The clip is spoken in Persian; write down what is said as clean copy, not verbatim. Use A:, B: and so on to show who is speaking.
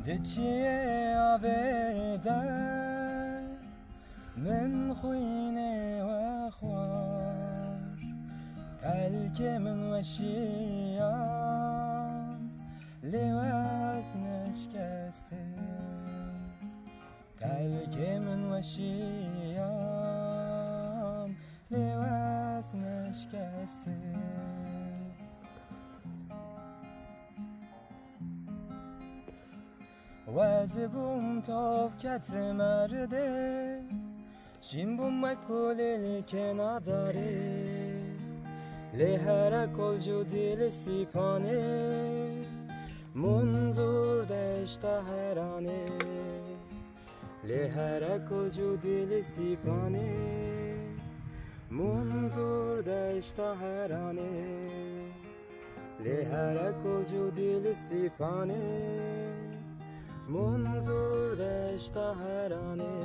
A: دچیه آبده من خوینه و خوار تلک من وشیان لباس نشکسته تلک من وشیان لباس نشکسته وزبوم توف کت مرده شین بوم مکولی که نداره لهر کل جو دل سیپانه منظور دشتا هرانه لهر کل جو دل سیپانه منظور دشتا هرانه لهر کل جو دل سیپانه منظور دشتا هرانه